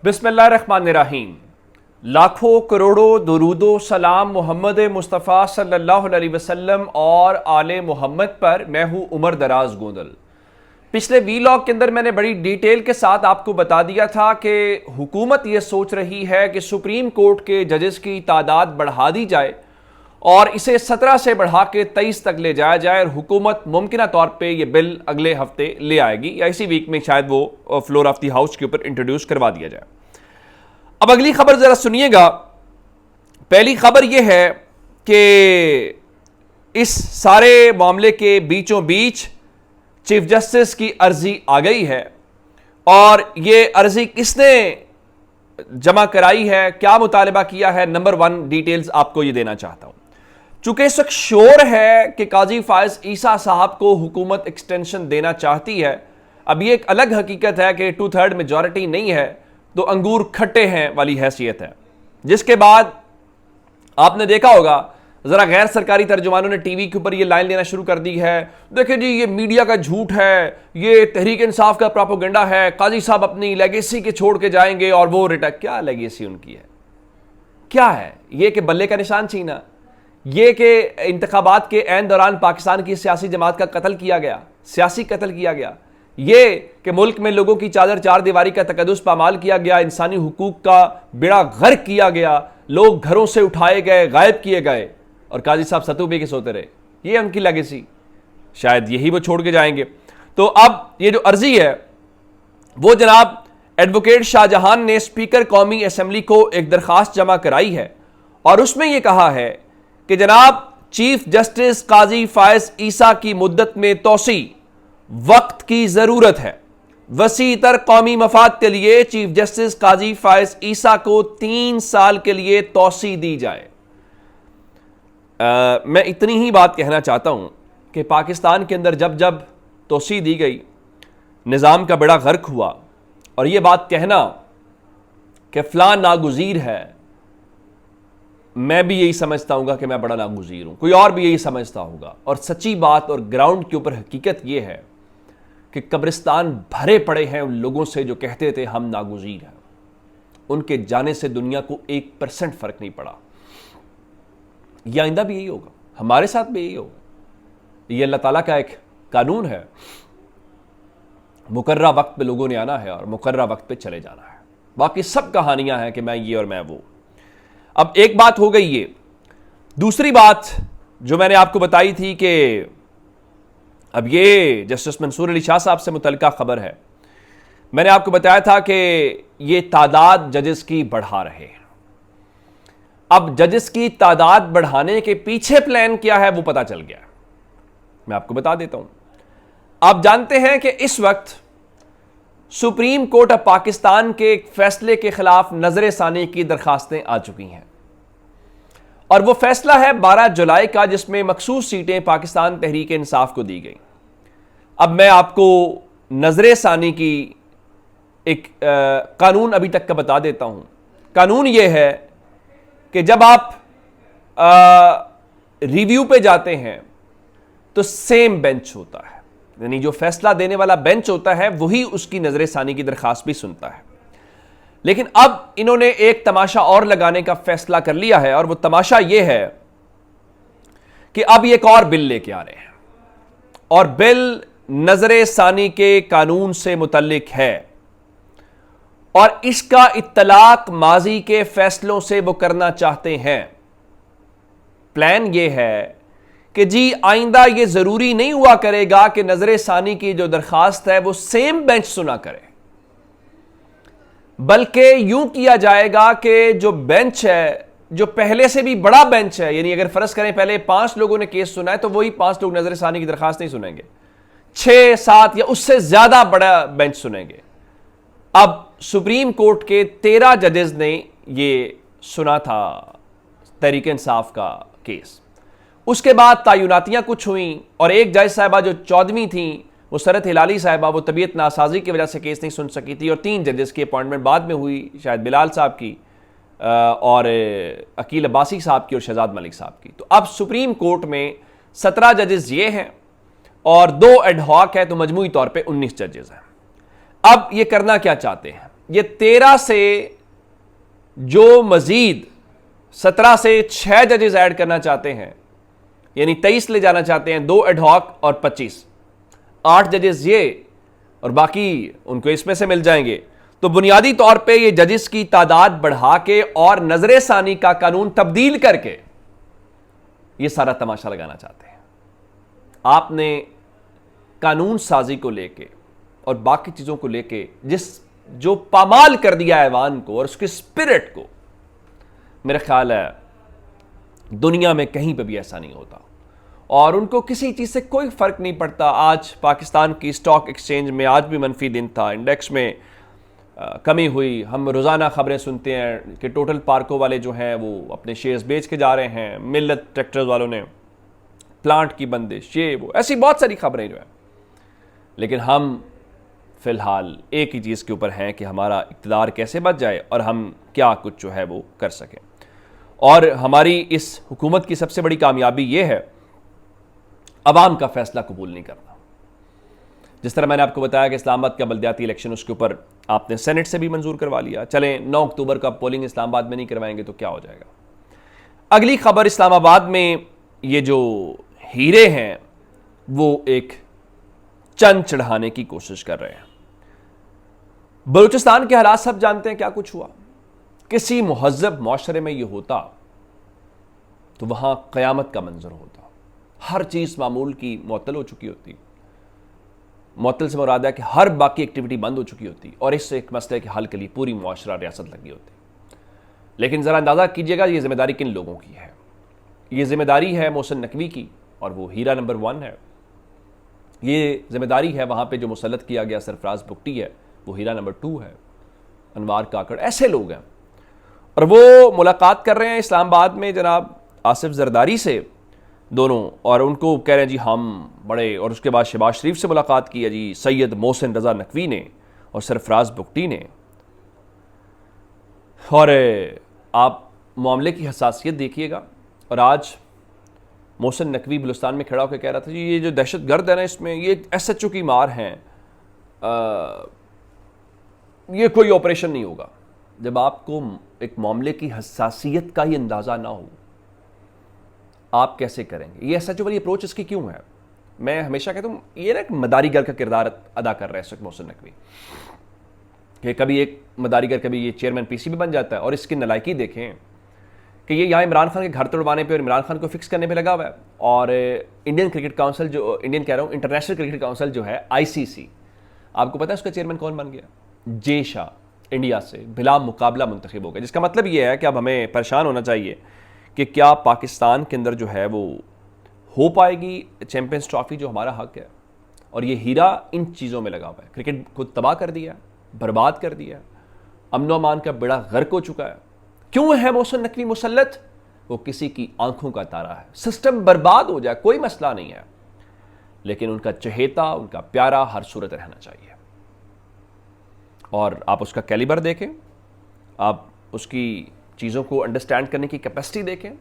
بسم اللہ الرحمن الرحیم۔ لاکھوں کروڑوں درود و سلام محمد مصطفیٰ صلی اللہ علیہ وسلم اور آل محمد پر۔ میں ہوں عمر دراز گوندل۔ پچھلے ویلاگ کے اندر میں نے بڑی ڈیٹیل کے ساتھ آپ کو بتا دیا تھا کہ حکومت یہ سوچ رہی ہے کہ سپریم کورٹ کے ججز کی تعداد بڑھا دی جائے اور اسے 17 سے بڑھا کے 23 تک لے جایا جائے، اور حکومت ممکنہ طور پہ یہ بل اگلے ہفتے لے آئے گی یا اسی ویک میں شاید وہ فلور آف دی ہاؤس کے اوپر انٹروڈیوس کروا دیا جائے۔ اب اگلی خبر ذرا سنیے گا۔ پہلی خبر یہ ہے کہ اس سارے معاملے کے بیچوں بیچ چیف جسٹس کی عرضی آ گئی ہے، اور یہ عرضی کس نے جمع کرائی ہے، کیا مطالبہ کیا ہے، نمبر 1 ڈیٹیلز آپ کو یہ دینا چاہتا ہوں۔ چونکہ اس وقت شور ہے کہ قاضی فائز عیسیٰ صاحب کو حکومت ایکسٹینشن دینا چاہتی ہے۔ اب یہ ایک الگ حقیقت ہے کہ 2/3 میجورٹی نہیں ہے تو انگور کھٹے ہیں والی حیثیت ہے، جس کے بعد آپ نے دیکھا ہوگا ذرا غیر سرکاری ترجمانوں نے ٹی وی کے اوپر یہ لائن لینا شروع کر دی ہے، دیکھیں جی یہ میڈیا کا جھوٹ ہے، یہ تحریک انصاف کا پروپیگنڈا ہے، قاضی صاحب اپنی لیگیسی کے چھوڑ کے جائیں گے اور وہ کیا لیگیسی ان کی ہے؟ کیا ہے یہ کہ بلے کا نشان چھینا، یہ کہ انتخابات کے عین دوران پاکستان کی سیاسی جماعت کا قتل کیا گیا، سیاسی قتل کیا گیا، یہ کہ ملک میں لوگوں کی چادر چار دیواری کا تقدس پامال کیا گیا، انسانی حقوق کا بیڑا غرق کیا گیا، لوگ گھروں سے اٹھائے گئے، غائب کیے گئے، اور قاضی صاحب ستو بے کے سوتے رہے، یہ ان کی لیگیسی، شاید یہی وہ چھوڑ کے جائیں گے۔ تو اب یہ جو عرضی ہے وہ جناب ایڈوکیٹ شاہ جہان نے اسپیکر قومی اسمبلی کو ایک درخواست جمع کرائی ہے، اور اس میں یہ کہا ہے کہ جناب چیف جسٹس قاضی فائز عیسیٰ کی مدت میں توسیع وقت کی ضرورت ہے۔ وسیع تر قومی مفاد کے لیے چیف جسٹس قاضی فائز عیسیٰ کو 3 سال کے لیے توسیع دی جائے۔ میں اتنی ہی بات کہنا چاہتا ہوں کہ پاکستان کے اندر جب جب توسیع دی گئی، نظام کا بڑا غرق ہوا، اور یہ بات کہنا کہ فلاں ناگزیر ہے، میں بھی یہی سمجھتا ہوں گا کہ میں بڑا ناگزیر ہوں، کوئی اور بھی یہی سمجھتا ہوگا، اور سچی بات اور گراؤنڈ کے اوپر حقیقت یہ ہے کہ قبرستان بھرے پڑے ہیں ان لوگوں سے جو کہتے تھے ہم ناگزیر ہیں۔ ان کے جانے سے دنیا کو 1% فرق نہیں پڑا۔ یہ آئندہ بھی یہی ہوگا، ہمارے ساتھ بھی یہی ہوگا۔ یہ اللہ تعالیٰ کا ایک قانون ہے، مقررہ وقت پہ لوگوں نے آنا ہے اور مقررہ وقت پہ چلے جانا ہے۔ باقی سب کہانیاں ہیں کہ میں یہ اور میں وہ۔ اب ایک بات ہو گئی یہ، دوسری بات جو میں نے آپ کو بتائی تھی کہ اب یہ جسٹس منصور علی شاہ صاحب سے متعلقہ خبر ہے، میں نے آپ کو بتایا تھا کہ یہ تعداد ججز کی بڑھا رہے ہیں۔ اب ججز کی تعداد بڑھانے کے پیچھے پلان کیا ہے وہ پتا چل گیا، میں آپ کو بتا دیتا ہوں۔ آپ جانتے ہیں کہ اس وقت سپریم کورٹ آف پاکستان کے ایک فیصلے کے خلاف نظر ثانی کی درخواستیں آ چکی ہیں، اور وہ فیصلہ ہے 12 جولائی کا، جس میں مخصوص سیٹیں پاکستان تحریک انصاف کو دی گئی۔ اب میں آپ کو نظر ثانی کی ایک قانون ابھی تک کا بتا دیتا ہوں۔ قانون یہ ہے کہ جب آپ ریویو پہ جاتے ہیں تو سیم بینچ ہوتا ہے، یعنی جو فیصلہ دینے والا بینچ ہوتا ہے وہی اس کی نظر ثانی کی درخواست بھی سنتا ہے۔ لیکن اب انہوں نے ایک تماشا اور لگانے کا فیصلہ کر لیا ہے، اور وہ تماشا یہ ہے کہ اب یہ ایک اور بل لے کے آ رہے ہیں، اور بل نظر ثانی کے قانون سے متعلق ہے، اور اس کا اطلاق ماضی کے فیصلوں سے وہ کرنا چاہتے ہیں۔ پلان یہ ہے کہ جی آئندہ یہ ضروری نہیں ہوا کرے گا کہ نظر ثانی کی جو درخواست ہے وہ سیم بینچ سنا کرے، بلکہ یوں کیا جائے گا کہ جو بینچ ہے، جو پہلے سے بھی بڑا بینچ ہے، یعنی اگر فرض کریں پہلے 5 لوگوں نے کیس سنا ہے تو وہی 5 لوگ نظر ثانی کی درخواست نہیں سنیں گے، 6 7 یا اس سے زیادہ بڑا بینچ سنیں گے۔ اب سپریم کورٹ کے 13 ججز نے یہ سنا تھا تحریک انصاف کا کیس، اس کے بعد تعیناتیاں کچھ ہوئیں، اور ایک جج صاحبہ جو 14ویں تھیں مسرت ہلالی صاحبہ، وہ طبیعت ناسازی کی وجہ سے کیس نہیں سن سکی تھی، اور 3 ججز کی اپوائنٹمنٹ بعد میں ہوئی، شاید بلال صاحب کی اور عقیل عباسی صاحب کی اور شہزاد ملک صاحب کی۔ تو اب سپریم کورٹ میں 17 ججز یہ ہیں اور 2 ایڈ ہاک ہے، تو مجموعی طور پہ 19 ججز ہیں۔ اب یہ کرنا کیا چاہتے ہیں؟ یہ 13 سے جو مزید 17 سے 6 ججز ایڈ کرنا چاہتے ہیں، یعنی 23 لے جانا چاہتے ہیں، 2 ایڈ ہاک اور 25، 8 ججز یہ اور باقی ان کو اس میں سے مل جائیں گے، تو بنیادی طور پہ یہ ججز کی تعداد بڑھا کے اور نظر ثانی کا قانون تبدیل کر کے یہ سارا تماشا لگانا چاہتے ہیں۔ آپ نے قانون سازی کو لے کے اور باقی چیزوں کو لے کے جو پامال کر دیا ایوان کو اور اس کے اسپرٹ کو، میرا خیال ہے دنیا میں کہیں پہ بھی ایسا نہیں ہوتا، اور ان کو کسی چیز سے کوئی فرق نہیں پڑتا۔ آج پاکستان کی اسٹاک ایکسچینج میں آج بھی منفی دن تھا، انڈیکس میں کمی ہوئی۔ ہم روزانہ خبریں سنتے ہیں کہ ٹوٹل پارکو والے جو ہیں وہ اپنے شیئرز بیچ کے جا رہے ہیں، ملت ٹریکٹرز والوں نے پلانٹ کی بندش، یہ وہ ایسی بہت ساری خبریں جو ہیں، لیکن ہم فی الحال ایک ہی چیز کے اوپر ہیں کہ ہمارا اقتدار کیسے بچ جائے اور ہم کیا کچھ جو ہے وہ کر سکیں۔ اور ہماری اس حکومت کی سب سے بڑی کامیابی یہ ہے عوام کا فیصلہ قبول نہیں کرنا۔ جس طرح میں نے آپ کو بتایا کہ اسلام آباد کا بلدیاتی الیکشن، اس کے اوپر آپ نے سینٹ سے بھی منظور کروا لیا، چلیں 9 اکتوبر کا پولنگ اسلام آباد میں نہیں کروائیں گے تو کیا ہو جائے گا۔ اگلی خبر، اسلام آباد میں یہ جو ہیرے ہیں وہ ایک چند چڑھانے کی کوشش کر رہے ہیں۔ بلوچستان کے حالات سب جانتے ہیں کیا کچھ ہوا۔ کسی مہذب معاشرے میں یہ ہوتا تو وہاں قیامت کا منظر ہوتا، ہر چیز معمول کی معطل ہو چکی ہوتی، معطل سے مراد ہے کہ ہر باقی ایکٹیویٹی بند ہو چکی ہوتی، اور اس سے ایک مسئلے کے حل کے لیے پوری معاشرہ ریاست لگی ہوتی۔ لیکن ذرا اندازہ کیجئے گا یہ ذمہ داری کن لوگوں کی ہے۔ یہ ذمہ داری ہے محسن نقوی کی، اور وہ ہیرا نمبر 1 ہے۔ یہ ذمہ داری ہے وہاں پہ جو مسلط کیا گیا سرفراز بگٹی ہے، وہ ہیرا نمبر 2 ہے، انوار کاکڑ، ایسے لوگ ہیں۔ اور وہ ملاقات کر رہے ہیں اسلام آباد میں جناب آصف زرداری سے دونوں، اور ان کو کہہ رہے ہیں جی ہم بڑے، اور اس کے بعد شہباز شریف سے ملاقات کی ہے جی سید محسن رضا نقوی نے اور سرفراز بگٹی نے۔ اور آپ معاملے کی حساسیت دیکھیے گا، اور آج محسن نقوی بلوچستان میں کھڑا ہو کے کہہ رہا تھا جی یہ جو دہشت گرد ہے نا، اس میں یہ ایس ایچ او کی مار ہیں، یہ کوئی آپریشن نہیں ہوگا۔ جب آپ کو ایک معاملے کی حساسیت کا ہی اندازہ نہ ہو، آپ کیسے کریں گے؟ یہ ایس ایچ او والی اپروچ اس کی کیوں ہے؟ میں ہمیشہ کہتا ہوں یہ نا ایک مداری گر کا کردار ادا کر رہا ہے اس وقت محسن نقوی، کہ کبھی ایک مداری گر، کبھی یہ چیئرمین پی سی بھی بن جاتا ہے، اور اس کی نالائکی دیکھیں کہ یہ یہاں عمران خان کے گھر توڑوانے پہ اور عمران خان کو فکس کرنے پہ لگا ہوا ہے، اور انڈین کرکٹ کاؤنسل جو انٹرنیشنل کرکٹ کاؤنسل جو ہے ICC، آپ کو پتہ ہے اس کا چیئرمین کون بن گیا؟ جے شاہ، انڈیا سے بلا مقابلہ منتخب ہو گیا، جس کا مطلب یہ ہے کہ اب ہمیں پریشان ہونا چاہیے کہ کیا پاکستان کے اندر جو ہے وہ ہو پائے گی چیمپئنز ٹرافی جو ہمارا حق ہے۔ اور یہ ہیرا ان چیزوں میں لگا ہوا ہے، کرکٹ کو تباہ کر دیا، برباد کر دیا، امن و امان کا بیڑا غرق ہو چکا ہے۔ کیوں ہے محسن نقوی مسلط؟ وہ کسی کی آنکھوں کا تارا ہے، سسٹم برباد ہو جائے کوئی مسئلہ نہیں ہے، لیکن ان کا چہیتا، ان کا پیارا ہر صورت رہنا چاہیے۔ اور آپ اس کا کیلیبر دیکھیں، آپ اس کی چیزوں کو انڈرسٹینڈ کرنے کی کیپیسٹی دیکھیں۔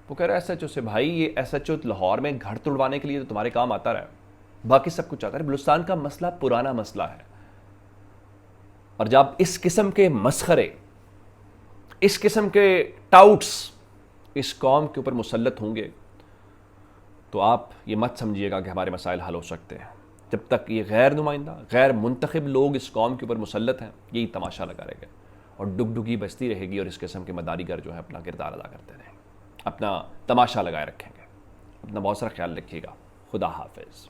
وہ کہہ رہا ہے ایس ایچ او سے، بھائی یہ ایس ایچ او لاہور میں گھر توڑوانے کے لیے تو تمہارے کام آتا رہا ہے، باقی سب کچھ آتا ہے۔ بلوچستان کا مسئلہ پرانا مسئلہ ہے، اور جب اس قسم کے مسخرے، اس قسم کے ٹاؤٹس اس قوم کے اوپر مسلط ہوں گے تو آپ یہ مت سمجھیے گا کہ ہمارے مسائل حل ہو سکتے ہیں۔ جب تک یہ غیر نمائندہ، غیر منتخب لوگ اس قوم کے اوپر مسلط ہیں، یہی تماشا لگا رہے گا اور ڈگڈگی بجتی رہے گی، اور اس قسم کے مداری گر جو ہے اپنا کردار ادا کرتے رہیں گے، اپنا تماشا لگائے رکھیں گے۔ اپنا بہت سارا خیال رکھیے گا۔ خدا حافظ۔